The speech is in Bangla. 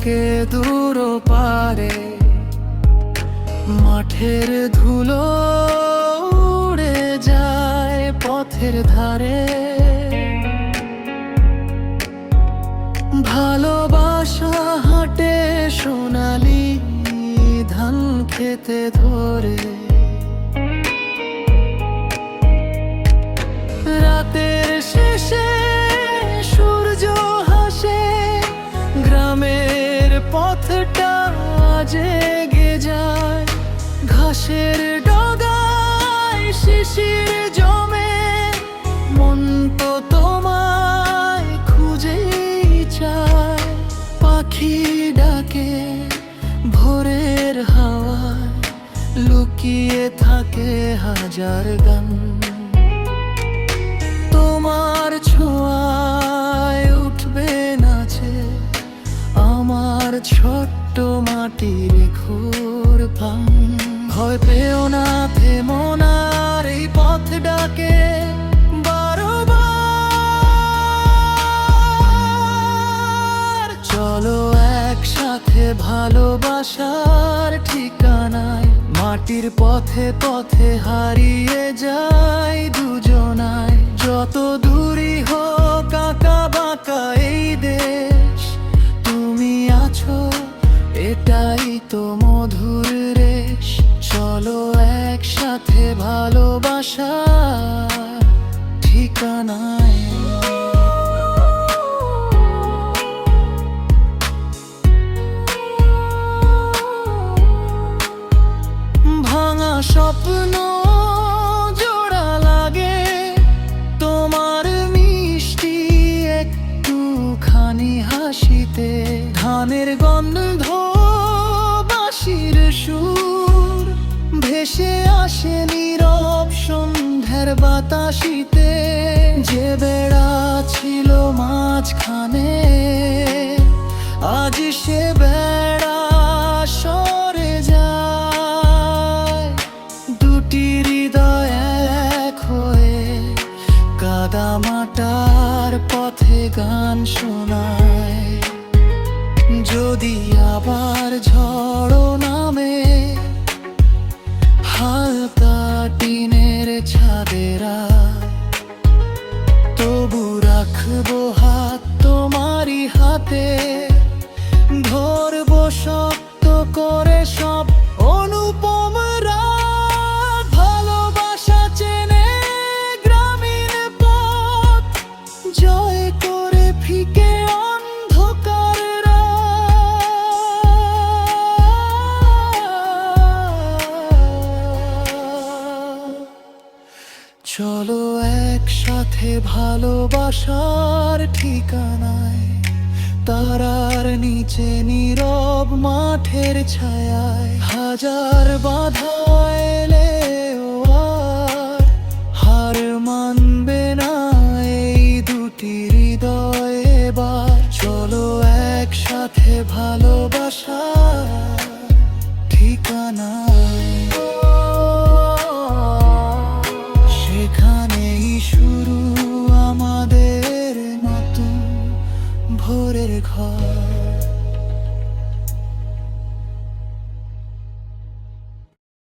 থাকে দূর পারে, মাঠের ধুলো উড়ে যায় পথের ধারে। ভালোবাসা হাঁটে সোনালি ধান খেতে ধরে। রাতের শেষে সূর্য হাসে, গ্রামের পথটা জেগে যায়। ঘাসের ডগায় শিশির জমে, মন তো তোমায় খুঁজেই চায়। পাখি ডাকে ভোরের হাওয়ায়, লুকিয়ে থাকে হাজার গান। তোমার ছোঁয়ায় উঠবে নাচে আমার ছোট্ট মাটির ঘর ভাঙ। ভয় পেও না, থেমো না, এই পথ ডাকে বারবার। চলো একসাথে ভালোবাসার ঠিকানায়, মাটির পথে পথে হারিয়ে যাই দুজনায়। যত দূরই হোক আঁকা বাঁকা এই দেশ, তুমি আছো এটাই তো মধুর রেশ। চলো একসাথে ভালোবাসার ঠিকানায়। ভাঙা স্বপ্ন জোড়া লাগে তোমার মিষ্টি একটুখানি হাসিতে। ধানের গন্ধ বাঁশির সুর ভেসে আসে নীরব সন্ধ্যার বাতাসিতে। যে বেড়া ছিল মাঝখানে, আজ সে বেড়া সরে যায়। দুটি হৃদয় এক হয়ে কাদামাটার পথে গান শোনায়। যদি আবার ঝড় নামে হালকা টিনের ছাদেরা, তবু রাখবো হাত তোমারই হাতে। ধরবো শক্ত করে সব অনুপম রাত। ভালোবাসা চেনে গ্রামীণ পথ, জয় করে ফিকে অন্ধকার রাত। চলো একসাথে ভালোবাসার ঠিকানায়, তারার নিচে নীরব মাঠের ছায়ায়। হাজার বাধা এলেও আর হার মানবে না এই দুটি হৃদয় এবার। চলো একসাথে ভালোবাসার ঠিকানায়। সেখানেই শুরু আমাদের নতুন ভোরের ঘর।